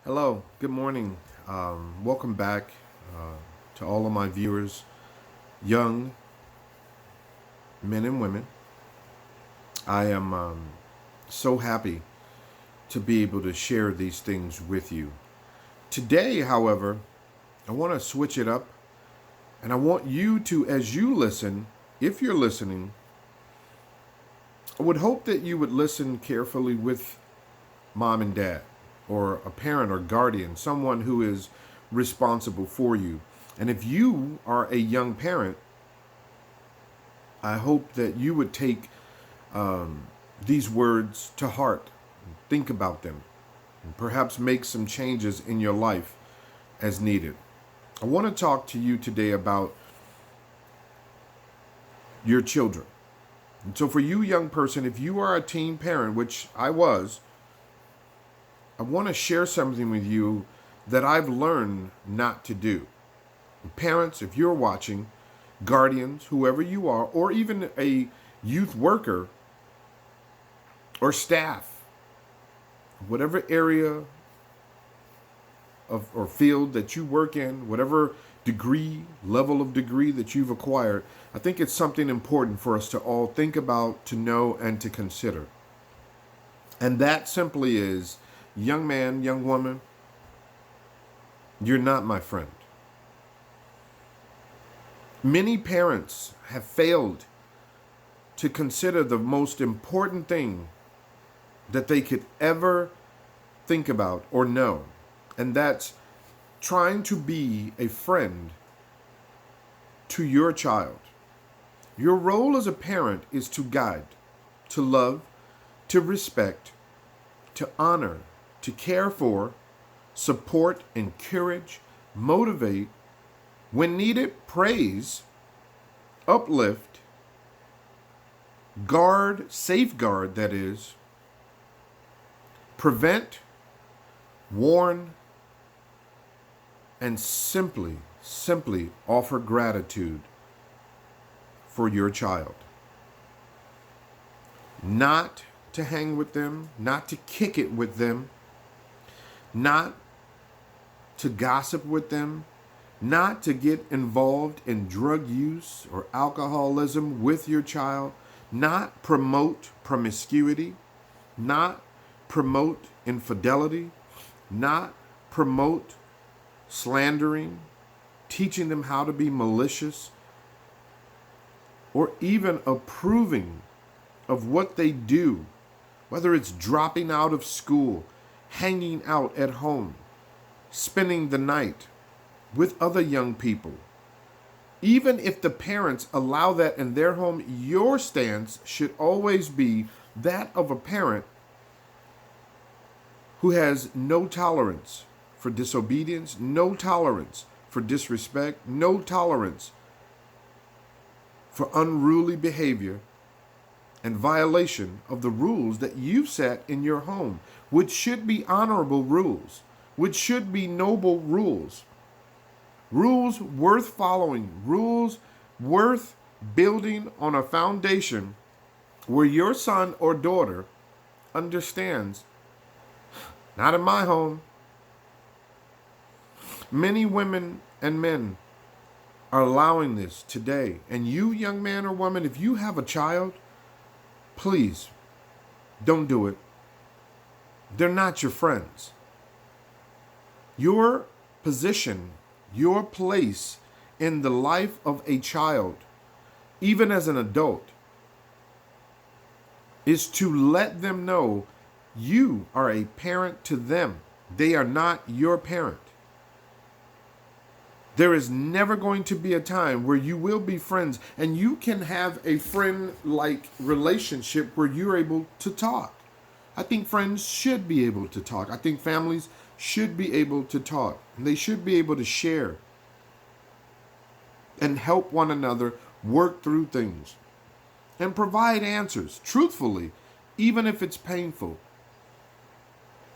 Hello, good morning. Welcome back to all of my viewers, young men and women. I am so happy to be able to share these things with you. Today, however, I want to switch it up and I want you to, as you listen, if you're listening, I would hope that you would listen carefully with mom and dad, or a parent or guardian, someone who is responsible for you. And if you are a young parent, I hope that you would take these words to heart, think about them, and perhaps make some changes in your life as needed. I want to talk to you today about your children. And so, for you, young person, if you are a teen parent, which I was, I want to share something with you that I've learned not to do. Parents, if you're watching, guardians, whoever you are, or even a youth worker or staff, whatever area of or field that you work in, whatever level of degree that you've acquired, I think it's something important for us to all think about, to know, and to consider. And that simply is, young man, young woman, you're not my friend. Many parents have failed to consider the most important thing that they could ever think about or know, and that's trying to be a friend to your child. Your role as a parent is to guide, to love, to respect, to honor, to care for, support, encourage, motivate, when needed, praise, uplift, guard, safeguard, that is, prevent, warn, and simply offer gratitude for your child. Not to hang with them, not to kick it with them, not to gossip with them, not to get involved in drug use or alcoholism with your child, not promote promiscuity, not promote infidelity, not promote slandering, teaching them how to be malicious, or even approving of what they do, whether it's dropping out of school, hanging out at home, spending the night with other young people. Even if the parents allow that in their home, your stance should always be that of a parent who has no tolerance for disobedience, no tolerance for disrespect, no tolerance for unruly behavior and violation of the rules that you've set in your home, which should be honorable rules, which should be noble rules, rules worth following, rules worth building on a foundation where your son or daughter understands, not in my home. Many women and men are allowing this today. And you, young man or woman, if you have a child, please don't do it. They're not your friends. Your position, your place in the life of a child, even as an adult, is to let them know you are a parent to them. They are not your parent. There is never going to be a time where you will be friends and you can have a friend-like relationship where you're able to talk. I think friends should be able to talk. I think families should be able to talk. And they should be able to share and help one another work through things and provide answers truthfully, even if it's painful.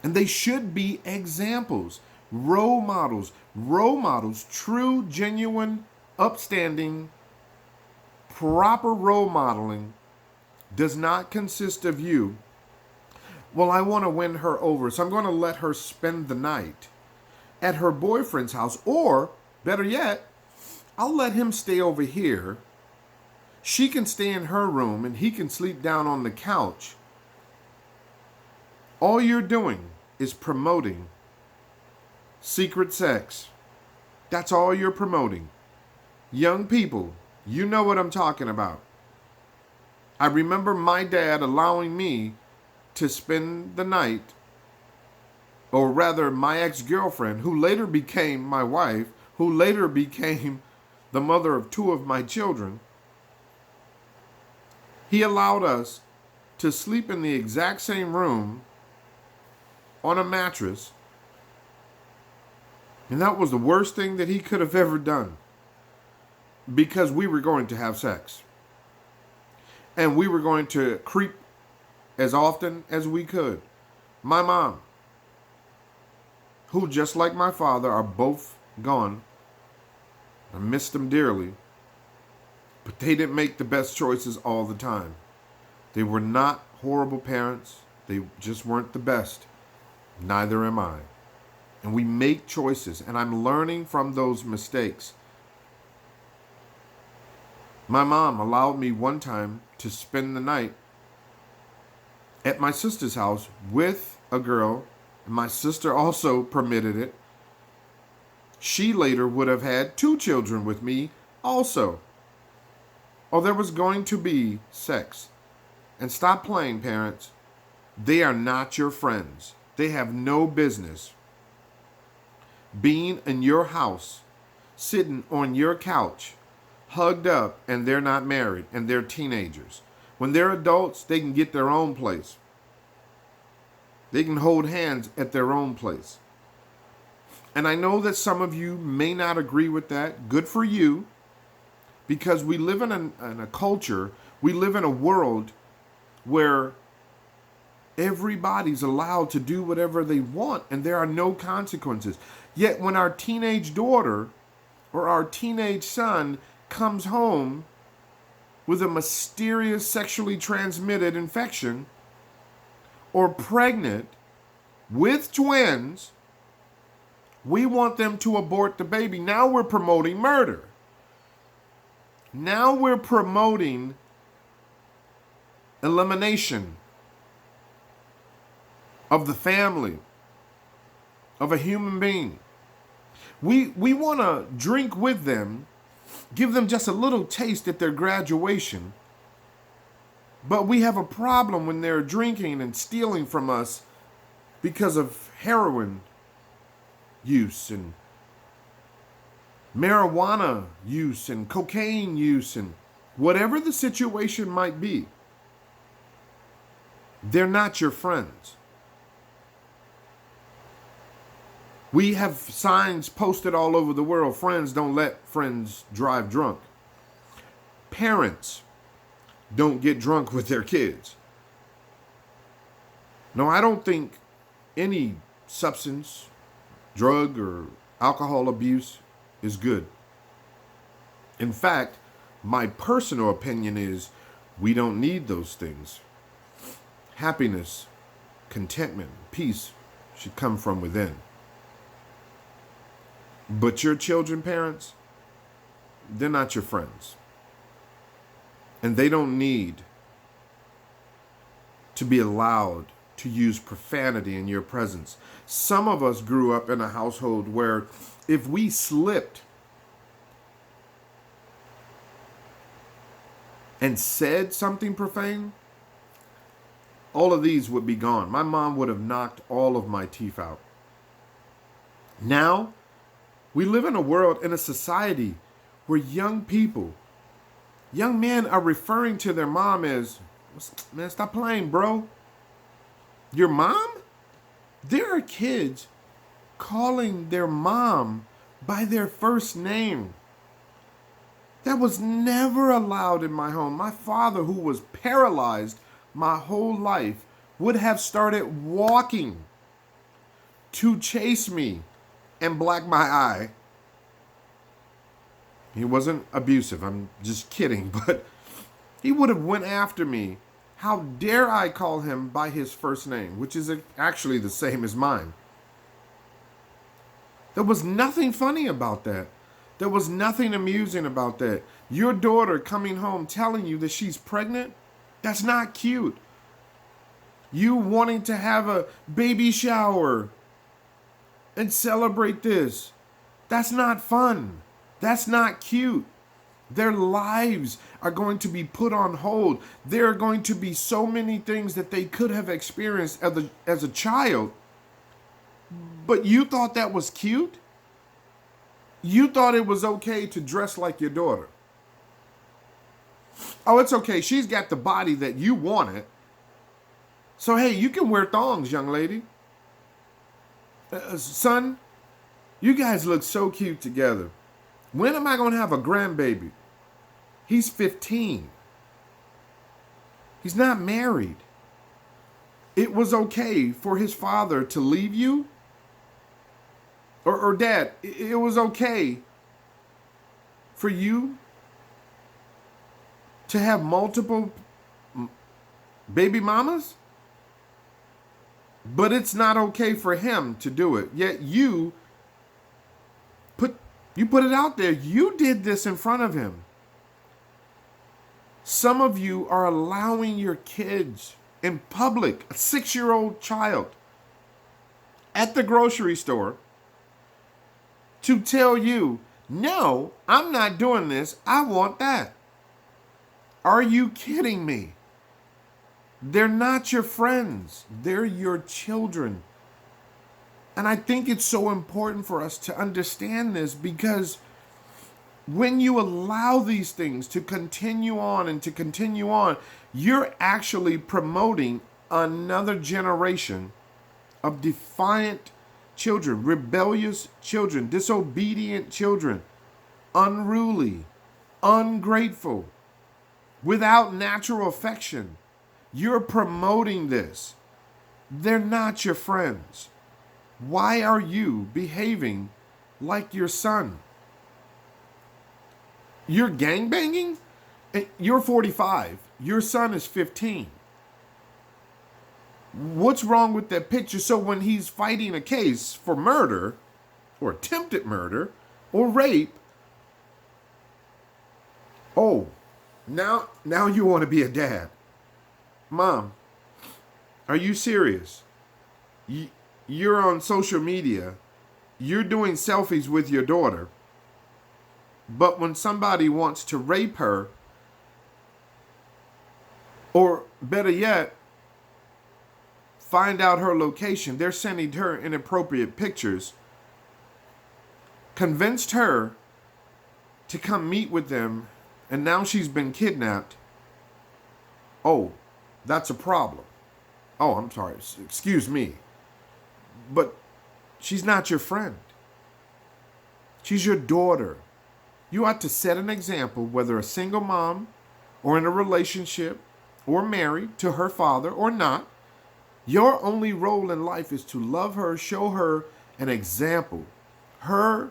And they should be examples, role models, true, genuine, upstanding, proper role modeling does not consist of you Well, I want to win her over, so I'm going to let her spend the night at her boyfriend's house. Or, better yet, I'll let him stay over here. She can stay in her room and he can sleep down on the couch. All you're doing is promoting secret sex. That's all you're promoting. Young people, you know what I'm talking about. I remember my dad allowing me to spend the night, or rather my ex-girlfriend, who later became my wife, who later became the mother of two of my children. He allowed us to sleep in the exact same room on a mattress, and that was the worst thing that he could have ever done, because we were going to have sex. And we were going to creep as often as we could. My mom, who just like my father are both gone, I missed them dearly, but they didn't make the best choices all the time. They were not horrible parents. They just weren't the best. Neither am I. And we make choices, and I'm learning from those mistakes. My mom allowed me one time to spend the night at my sister's house with a girl, and my sister also permitted it. She later would have had 2 children with me also. Oh, there was going to be sex. And stop playing, parents. They are not your friends. They have no business being in your house, sitting on your couch, hugged up, and they're not married and they're teenagers. When they're adults, they can get their own place. They can hold hands at their own place. And I know that some of you may not agree with that. Good for you, because we live in a culture, we live in a world where everybody's allowed to do whatever they want and there are no consequences. Yet when our teenage daughter or our teenage son comes home with a mysterious sexually transmitted infection or pregnant with twins, we want them to abort the baby. Now we're promoting murder. Now we're promoting elimination of the family, of a human being. We want to drink with them, give them just a little taste at their graduation, but we have a problem when they're drinking and stealing from us because of heroin use and marijuana use and cocaine use and whatever the situation might be. They're not your friends. We have signs posted all over the world. Friends don't let friends drive drunk. Parents don't get drunk with their kids. No, I don't think any substance, drug, or alcohol abuse is good. In fact, my personal opinion is we don't need those things. Happiness, contentment, peace should come from within. But your children, parents, they're not your friends. And they don't need to be allowed to use profanity in your presence. Some of us grew up in a household where if we slipped and said something profane, all of these would be gone. My mom would have knocked all of my teeth out. Now, we live in a world, in a society where young people, young men are referring to their mom as, man, stop playing, bro. Your mom? There are kids calling their mom by their first name. That was never allowed in my home. My father, who was paralyzed my whole life, would have started walking to chase me and black my eye. He wasn't abusive, I'm just kidding, but he would have went after me How dare I call him by his first name, which is actually the same as mine? There was nothing funny about that. There was nothing amusing about that. Your daughter coming home telling you that she's pregnant, that's not cute. You wanting to have a baby shower and celebrate this, that's not fun. That's not cute. Their lives are going to be put on hold. There are going to be so many things that they could have experienced as a child, but you thought that was cute? You thought it was okay to dress like your daughter. Oh, it's okay. She's got the body that you wanted. So, hey, you can wear thongs, young lady. Son, you guys look so cute together. When am I going to have a grandbaby? He's 15. He's not married. It was okay for his father to leave you. Or dad, it was okay for you to have multiple baby mamas, but it's not okay for him to do it. Yet you put it out there. You did this in front of him. Some of you are allowing your kids in public, a 6-year-old child at the grocery store, to tell you, no, I'm not doing this. I want that. Are you kidding me? They're not your friends. They're your children. And I think it's so important for us to understand this, because when you allow these things to continue on and to continue on, you're actually promoting another generation of defiant children, rebellious children, disobedient children, unruly, ungrateful, without natural affection. You're promoting this. They're not your friends. Why are you behaving like your son? You're gangbanging? You're 45. Your son is 15. What's wrong with that picture? So when he's fighting a case for murder or attempted murder or rape, oh, now you want to be a dad. Mom, are you serious? You're on social media. You're doing selfies with your daughter. But when somebody wants to rape her, or better yet, find out her location, they're sending her inappropriate pictures, convinced her to come meet with them, and now she's been kidnapped. Oh, that's a problem. Oh, I'm sorry. Excuse me. But she's not your friend. She's your daughter. You ought to set an example, whether a single mom or in a relationship or married to her father or not. Your only role in life is to love her, show her an example. Her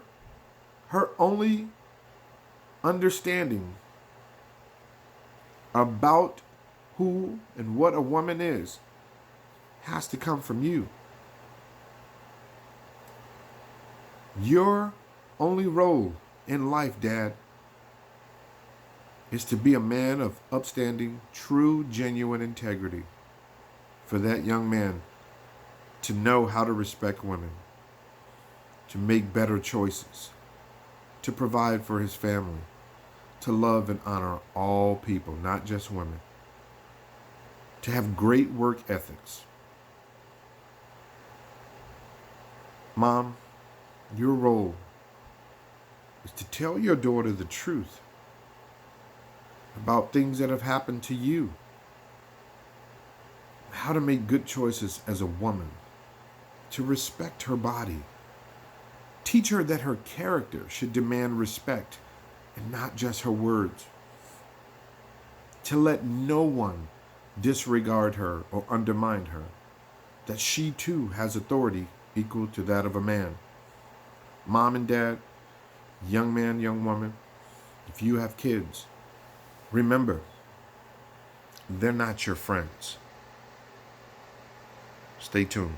only understanding about who and what a woman is has to come from you. Your only role in life, Dad, is to be a man of upstanding, true, genuine integrity. For that young man to know how to respect women, to make better choices, to provide for his family, to love and honor all people, not just women, to have great work ethics. Mom, your role is to tell your daughter the truth about things that have happened to you, how to make good choices as a woman, to respect her body. Teach her that her character should demand respect and not just her words. To let no one disregard her or undermine her, that she too has authority equal to that of a man. Mom and dad, young man, young woman, if you have kids, remember, they're not your friends. Stay tuned.